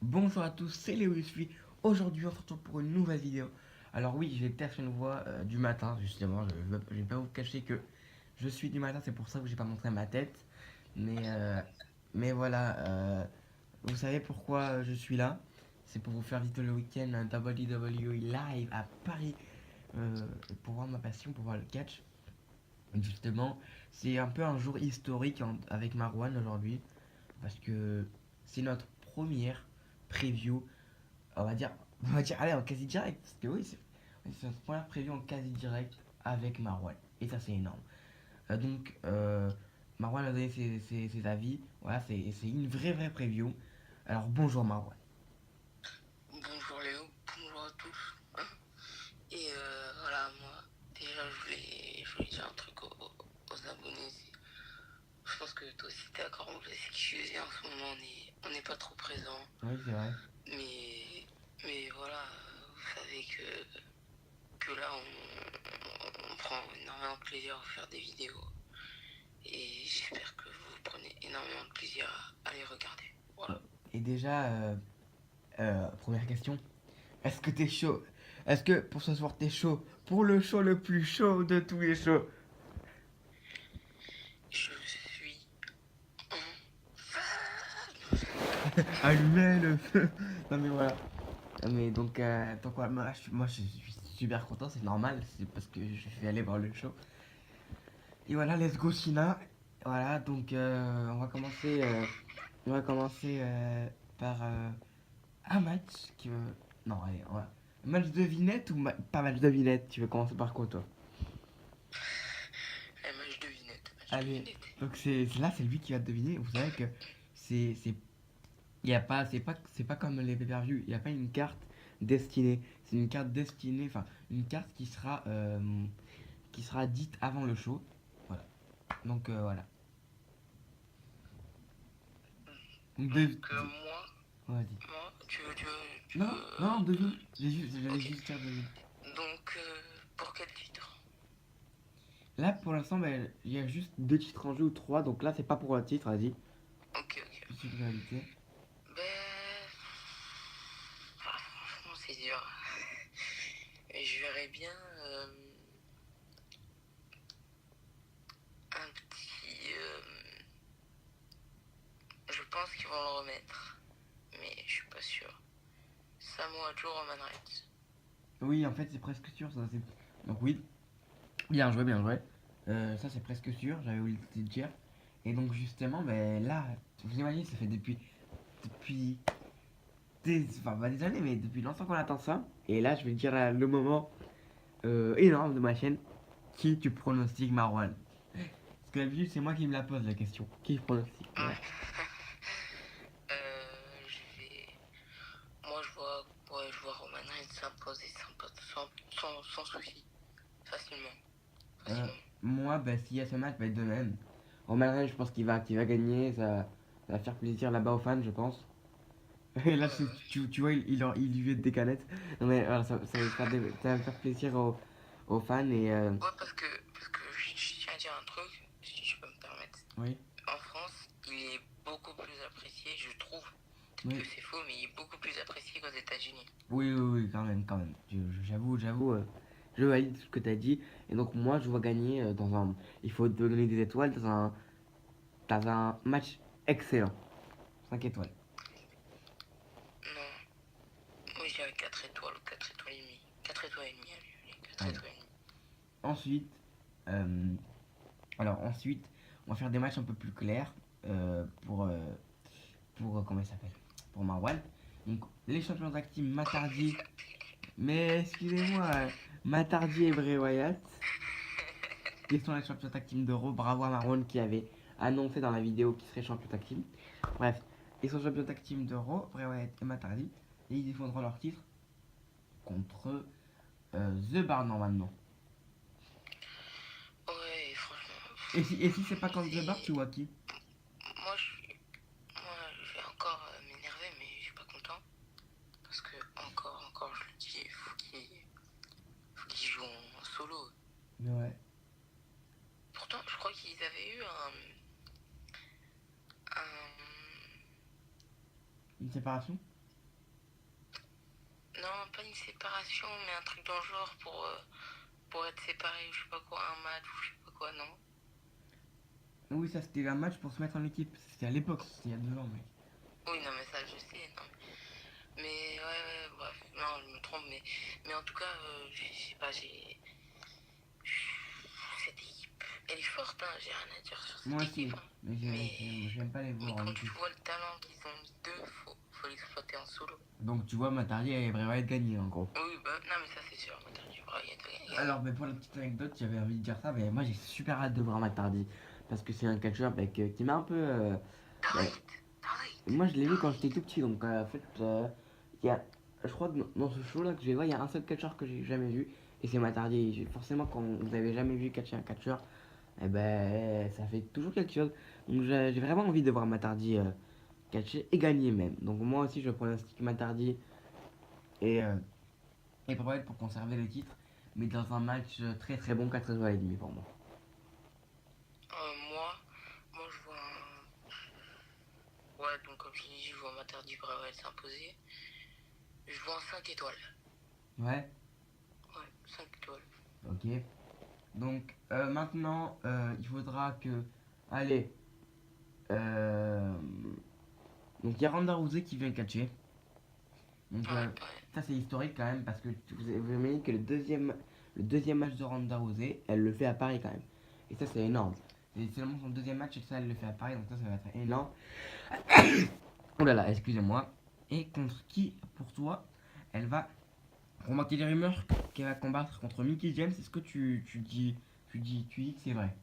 Bonjour à tous, c'est Léo Usui. Aujourd'hui, on se retrouve pour une nouvelle vidéo. Alors oui, j'ai peut-être une voix du matin, justement. Je vais pas vous cacher que je suis du matin, c'est pour ça que j'ai pas montré ma tête. Mais, euh, mais voilà, vous savez pourquoi je suis là? C'est pour vous faire vite le week-end un WWE live à Paris pour voir ma passion, pour voir le catch. Justement, c'est un peu un jour historique avec Marwan aujourd'hui parce que c'est notre première preview, on va dire, allez, en quasi direct, parce que oui, c'est notre première preview en quasi direct avec Marwan, et ça c'est énorme. Donc, Marwan a donné ses avis, voilà, c'est une vraie preview. Alors bonjour Marwan. Bonjour Léo, bonjour à tous. Hein. Et voilà, moi, déjà, je voulais dire un truc aux abonnés. Je pense que toi aussi t'es d'accord, vous savez qu'en ce moment, on n'est pas trop présent. Oui, c'est vrai. Mais, mais voilà, vous savez que là, on prend énormément de plaisir à faire des vidéos. Et j'espère que vous prenez énormément de plaisir à les regarder. Euh, Voilà. Et déjà, première question, est-ce que t'es chaud? Est-ce que pour ce soir t'es chaud? Pour le show le plus chaud de tous les shows? Je suis en Allumez le feu. Non mais voilà. Mais donc voilà, moi je suis super content, c'est normal, c'est parce que je vais aller voir le show. Et voilà, let's go China. Voilà, donc on va commencer par un match qui veut. Non, allez, voilà. Match de devinette ou pas match de devinette? Tu veux commencer par quoi toi? match devinette, match Allez, devinette. donc là c'est lui qui va deviner. Vous savez que c'est il y a pas c'est pas comme les pay-per-view, il y a pas une carte destinée. C'est une carte destinée, enfin une carte qui sera dite avant le show. Voilà. Donc voilà. Donc Donc moi, vas-y. moi, tu Non, non, devine. J'allais Ok. juste dire devine. Donc pour quel titre? Là pour l'instant, ben, il y a juste deux titres en jeu ou trois, donc là c'est pas pour un titre, vas-y. Ok, ok. Petite réalité. Ben, franchement c'est dur. Et je verrais bien un petit. Je pense qu'ils vont le remettre, mais je suis pas sûr. Samoa Joe Roman Reigns. Oui, en fait c'est presque sûr. Donc oui, bien joué, bien joué. Ça c'est presque sûr, j'avais oublié de te dire. Et donc justement, ben là, vous imaginez, ça fait depuis enfin, pas des années, mais depuis longtemps qu'on attend ça. Et là, je vais dire le moment énorme de ma chaîne. Qui tu pronostiques Marwan? Parce que d'habitude, c'est moi qui me la pose la question. Qui je pronostique? Voilà. Je vais. Moi je vois Roman Reigns s'imposer sans souci. Facilement. Euh, Facilement. Moi, bah, s'il y a ce match, va être de même. Roman Reigns, je pense qu'il va gagner. Ça va faire plaisir là-bas aux fans, je pense. Et là, Ouais, tu vois, il lui jette des canettes. Non, mais voilà, ça va faire plaisir aux fans. ouais parce que je tiens à dire un truc, si je peux me permettre. Oui, En France, il est beaucoup plus apprécié, je trouve. Peut-être oui, que c'est faux, mais il est beaucoup plus apprécié qu'aux États-Unis. oui, quand même, quand même. J'avoue, je valide ce que tu as dit. Et donc, moi, je vois gagner dans un. Il faut te donner des étoiles dans un match excellent. 5 étoiles. Non, moi je dirais 4 étoiles ou 4 étoiles et demie. 4 étoiles et demie, allez, 4 Allez. étoiles et demie. Ensuite, euh, ensuite, on va faire des matchs un peu plus clairs pour comment il s'appelle? Pour Marwan. Donc, les champions tag team Comment il Matardi. s'appelle? Mais excusez-moi, Matardi et Bray Wyatt. Qui sont les champions tag team d'Euro. Bravo à Marwan qui avait annoncé dans la vidéo qu'il serait champion tag team. Bref, ils sont champions tag team d'Euro, Bray Wyatt et Matardi. Et ils défendront leur titre contre The Bar normalement. Ouais, franchement, Et si c'est pas contre The Bar, tu c'est. vois qui? Moi je vais encore m'énerver, mais je suis pas content. Parce que, encore, je le dis, il faut qu'il joue en solo. Ouais. Pourtant, je crois qu'ils avaient eu un. Une séparation? pas une séparation, mais un truc dans le genre pour être séparé, je sais pas quoi, un match ou je sais pas quoi, non? Oui, ça c'était un match pour se mettre en équipe. C'était à l'époque, c'était il y a 2 ans, mec. Oui, non, mais ça, je sais, non. Mais ouais, bref, non, je me trompe, mais en tout cas, je sais pas, cette équipe, elle est forte, hein, j'ai rien à dire sur cette Moi équipe, aussi, hein. mais j'aime pas les Mais voir en quand tu équipe. vois le talent qu'ils ont mis deux, faut l'exploiter en solo. Donc tu vois, Matardi elle va être gagnée en gros. Oui, bah, non, mais ça, c'est sûr, tu vois, il y a gagné. Alors, mais pour la petite anecdote, j'avais envie de dire ça, mais moi j'ai super hâte de voir Matardi. Parce que c'est un catcheur qui m'a un peu. Bah, T'arrêtes, moi je l'ai vu quand j'étais tout petit, donc en fait, il y a, je crois que dans ce show là que je vais voir, il y a un seul catcheur que j'ai jamais vu, et c'est Matardi. Forcément, quand vous avez jamais vu catcher un catcheur, eh ben ça fait toujours quelque chose. Donc j'ai vraiment envie de voir Matardi catcher et gagner même. Donc moi aussi je pronostique Matardi et, euh, et pour conserver le titre, mais dans un match très très bon, 4 étoiles et demi pour moi. moi, je vois Ouais, donc comme je l'ai dit, je vois Matardi Bravel s'imposer. Je vois un 5 étoiles. Ouais, Ouais, 5 étoiles. ok. Donc maintenant, il faudra que. Allez. euh, donc il y a Ronda Rousey qui vient catcher. Donc Ouais, ouais. ça c'est historique quand même parce que vous imaginez que le deuxième match de Ronda Rousey, elle le fait à Paris quand même. Et ça c'est énorme. C'est seulement son deuxième match et ça elle le fait à Paris, donc ça va être énorme. Oh là là, excusez-moi. Et contre qui pour toi elle va remonter les rumeurs qu'elle va combattre contre Mickey James? Est-ce que tu dis que c'est vrai?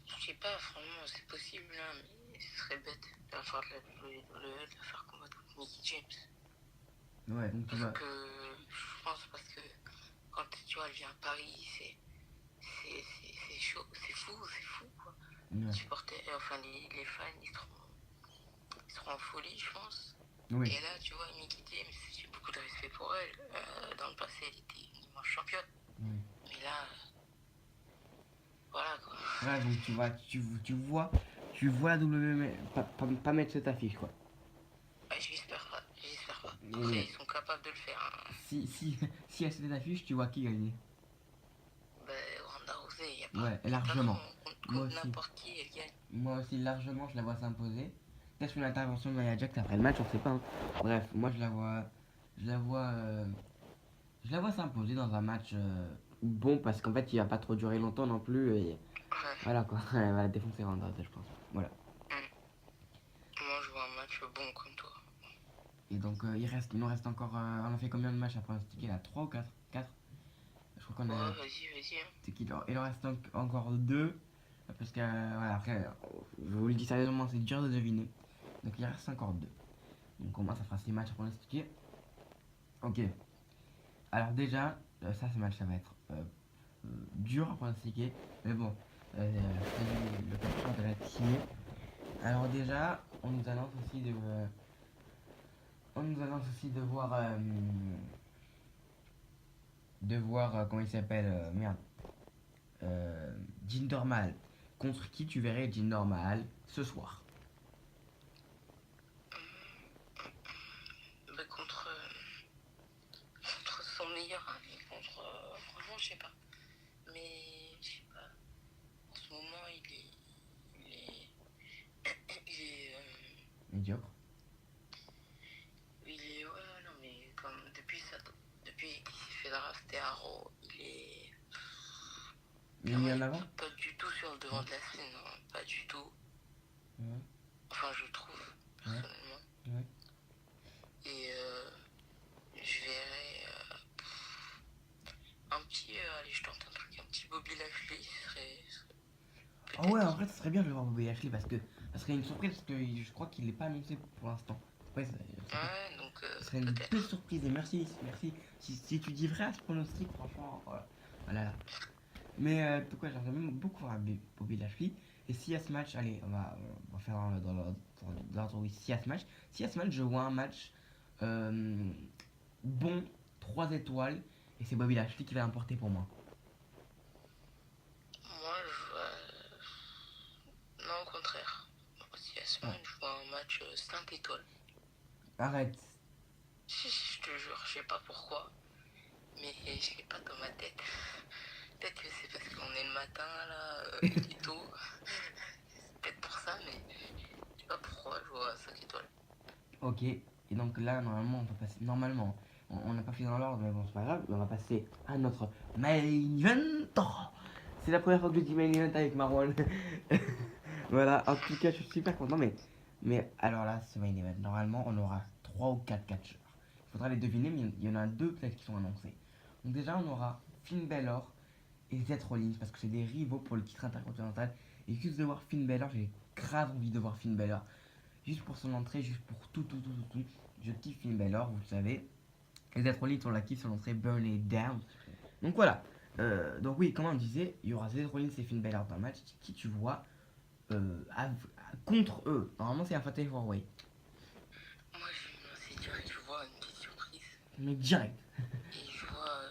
Je sais pas, franchement, c'est possible, hein, mais ce serait bête de la faire de la faire combattre contre Mickey James. Ouais, donc tu Parce vas. que, je pense, parce que quand tu vois, elle vient à Paris, c'est chaud, c'est fou, quoi. Ouais. Les supporters, enfin, les fans, ils seront en folie, je pense. Oui. Et là, tu vois, Mickey James, j'ai beaucoup de respect pour elle. Dans le passé, elle était une immense championne. Oui. Mais là, voilà quoi. Ouais, donc tu vois la WWE pas mettre cette affiche quoi. Ouais, j'espère pas, j'espère pas. Après, Et ils sont capables de le faire, hein. si elle cette affiche, tu vois qui gagner. Ben, Ronda Rousey, Ouais, y a pas trop. largement. Moi Contre aussi. n'importe qui, elle gagne. Moi aussi, largement, je la vois s'imposer. Peut-être une intervention de Nia Jax après le match, on sait pas, hein. Bref, moi je la vois, je la vois s'imposer dans un match bon parce qu'en fait il va pas trop durer longtemps non plus. Et Ouais. voilà quoi, elle va la défoncer Ronda, je pense. Voilà. Moi, je vois un match bon comme toi. Et donc il nous reste encore, on a fait combien de matchs à pronostiquer là? 3 ou 4? 4. Je crois qu'on Ouais, a. vas-y, hein. C'est qu'il en reste encore 2. Parce que, voilà, après, je vous le dis sérieusement, c'est dur de deviner. Donc il reste encore 2. Donc au moins ça fera 6 matchs à pronostiquer. Ok. Alors déjà, ça, ce match, ça va être dur à pronostiquer. Mais bon, le capture de la team. Alors déjà, on nous annonce aussi de voir comment il s'appelle, merde. Jean Normal. Contre qui tu verrais Jean Normal ce soir? Ben, contre son meilleur ami. Franchement, je sais pas. Mais, je sais pas. En ce moment, Il est. Il est. Médiocre. Ouais, non, mais comme depuis qu'il s'est fait drafter à Raw, il est. Il est mis Vraiment, en il est avant. pas du tout sur le devant Ouais. de la scène, non, pas du tout. Ouais. Enfin, je trouve, Ouais. personnellement. Ouais. Et je verrais un petit. Allez, je tente un truc, un petit Bobby Lashley, serait Ah ouais, en peut-être. vrai, ça serait bien de le voir Bobby Lashley parce que ça serait une surprise parce que je crois qu'il n'est pas annoncé pour l'instant. Ouais, Ouais, donc ça serait une belle peut-être. surprise et merci, merci. Si tu dis vrai à ce pronostic, franchement, voilà. Voilà. Mais en tout cas, j'aimerais même beaucoup voir Bobby Lashley. Et si à ce match, allez, on va faire dans l'ordre, oui, si à ce match, je vois un match euh, bon, 3 étoiles, et c'est Bobby Lashley qui va l'emporter pour moi. Moi, je vois. Non, au contraire. Si à ce Ah, moment, je vois un match 5 étoiles. arrête. Je te jure, je sais pas pourquoi, mais je l'ai pas dans ma tête. Peut-être que c'est parce qu'on est le matin, là, il est tôt. C'est peut-être pour ça, mais je sais pas pourquoi je vois 5 étoiles. Ok, et donc là, normalement, on peut passer. Normalement, on n'a pas fait dans l'ordre, mais bon, c'est pas grave. On va passer à notre main event. C'est la première fois que je dis main event avec Marwan. Voilà, en tout cas, je suis super content. Mais alors là, c'est main event. Normalement, on aura 3 ou 4 catcheurs. Il faudra les deviner, mais il y en a 2 peut-être qui sont annoncés. Donc, déjà, on aura Finn Balor et Seth Rollins parce que c'est des rivaux pour le titre intercontinental. Et juste de voir Finn Balor, j'ai grave envie de voir Finn Balor. Juste pour son entrée, juste pour tout. Je kiffe Finn Balor, vous le savez. Et Seth Rollins, on la kiffe son entrée Burn It Down. Donc voilà. Donc oui, comme on disait, il y aura Seth Rollins et Finn Balor dans le match. Qui tu vois contre eux? Normalement, c'est un Fatal 4-Way. Moi, je vais me lancer direct, je vois une petite surprise. Mais direct. Et je vois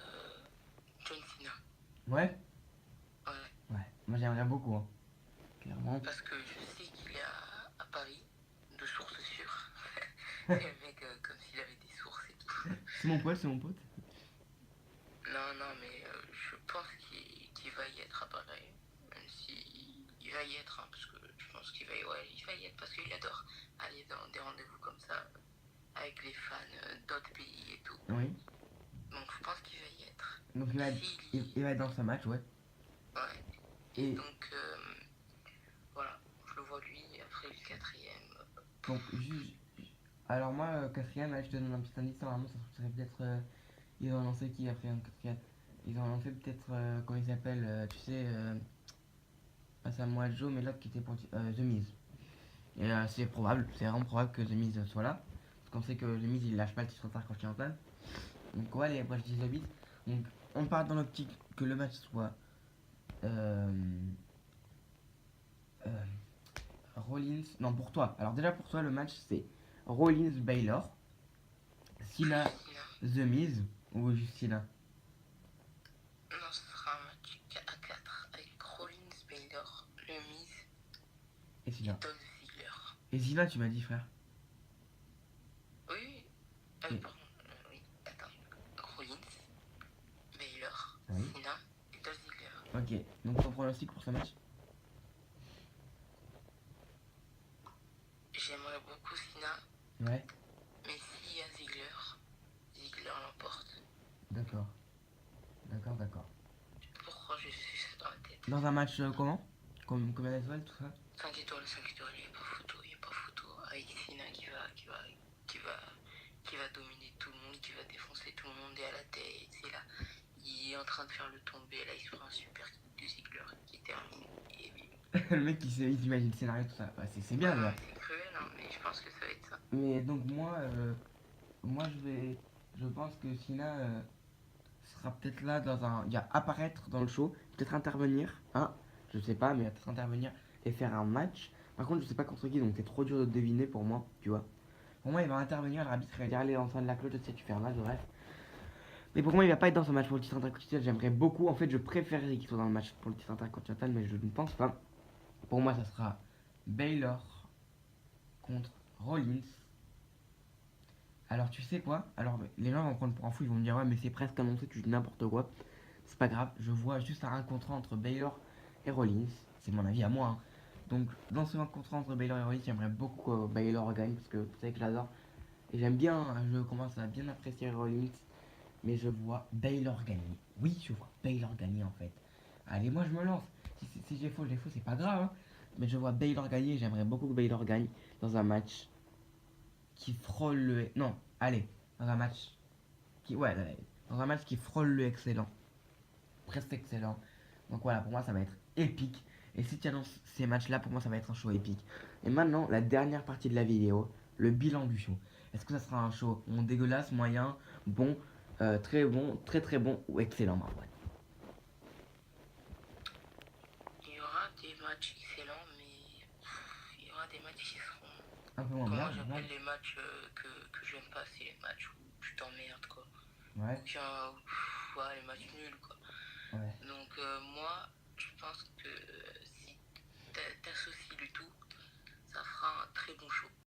John Cena. Ouais. Ouais, Ouais. Moi, j'aimerais beaucoup. Hein. Clairement. parce que je sais qu'il est à Paris, de sources sûres. Le mec, comme s'il avait des sources et tout. C'est mon pote, c'est mon pote. Non, non, mais je pense qu'il va y être à Paris. Même si il va y être, hein, parce que je pense il va y être parce qu'il adore aller dans des rendez-vous comme ça avec les fans d'autres pays et tout. Oui. Donc je pense qu'il va y être. Donc il va être dans ce match, ouais. Ouais. Et Et donc voilà, je le vois lui, après le quatrième. donc, alors moi, quatrième, là, je te donne un petit indice. Normalement, ça serait peut-être. Ils ont annoncé qui après un quatrième. Ils ont annoncé peut-être, comment il s'appelle, tu sais, pas Samoa Joe, mais l'autre qui était pour The Miz. Et c'est probable, c'est vraiment probable que The Miz soit là. Parce qu'on sait que The Miz il lâche pas le titre intercontinental. Donc ouais, moi je dis The Miz. Donc on part dans l'optique que le match soit euh, euh, Rollins. Non, pour toi. Alors déjà pour toi, le match c'est Rollins Baylor, Plus Cena Cena. The Miz ou juste Cena. Non, ce sera un match à 4 avec Rollins, Baylor, Le Miz Et et Cena. Dolph Ziggler. Et Cena, tu m'as dit frère. Oui, oui. Et- Pardon, oui, attends. Rollins, Baylor, Oui. Cena et Dolph Ziggler. Ok, donc ton pronostic pour ce match? J'aimerais beaucoup Cena, Ouais, mais s'il y a Ziggler, Ziggler l'emporte. d'accord. D'accord. Pourquoi je suis ça dans la tête? Dans un match comment? Combien d'étoiles, tout ça? 5 étoiles, 5 étoiles, il n'y a pas photo, il n'y a pas photo. Avec Cena qui va dominer tout le monde, qui va défoncer tout le monde et à la tête, c'est là. Il est en train de faire le tombé, là il se prend un super kick de Ziggler qui termine. Et Le mec il s'imagine le scénario, tout ça. Ouais, c'est bien ouais, déjà. c'est cruel, hein, mais je pense que ça va être ça. Mais donc moi je pense que Sina sera peut-être là dans un, il y a apparaître dans le show, peut-être intervenir, hein, je sais pas, mais peut-être intervenir et faire un match. Par contre, je sais pas contre qui, donc c'est trop dur de deviner pour moi, tu vois. Pour moi, il va intervenir, l'arbitre il va dire allez, en train de la cloche, je sais, tu fais un match, bref. Mais pour moi, il va pas être dans ce match pour le titre intercontinental. J'aimerais beaucoup, en fait, je préférerais qu'il soit dans le match pour le titre intercontinental, mais je ne pense pas. Pour moi, ça sera Baylor contre Rollins. Alors tu sais quoi? Alors les gens vont prendre pour un fou, ils vont me dire ouais mais c'est presque annoncé, tu dis n'importe quoi. C'est pas grave, je vois juste un rencontre entre Baylor et Rollins. C'est mon avis à moi. Hein. Donc dans ce rencontre entre Baylor et Rollins, j'aimerais beaucoup que Baylor gagne parce que vous savez que je l'adore. Et j'aime bien, je commence à bien apprécier Rollins, mais je vois Baylor gagner. Oui, je vois Baylor gagner en fait. Allez, moi je me lance. Si j'ai faux, c'est pas grave. Hein. Mais je vois Baylor gagner, j'aimerais beaucoup que Baylor gagne dans un match qui frôle le. Non, allez, dans un match qui. Ouais, dans un match qui frôle le excellent. Presque excellent. Donc voilà, pour moi, ça va être épique. Et si tu annonces ces matchs-là, pour moi, ça va être un show épique. Et maintenant, la dernière partie de la vidéo, le bilan du show. Est-ce que ça sera un show dégueulasse, moyen, bon, très bon, très bon ou excellent, Marwan? Il y aura des matchs excellents, mais il y aura des matchs qui seront. Un peu moins bien, Comment normal. j'appelle les matchs que j'aime pas? C'est les matchs où tu t'emmerdes, quoi. Ouais, Ouais, les matchs nuls, quoi. ouais. Donc, moi, je pense que si t'associes le tout, ça fera un très bon show.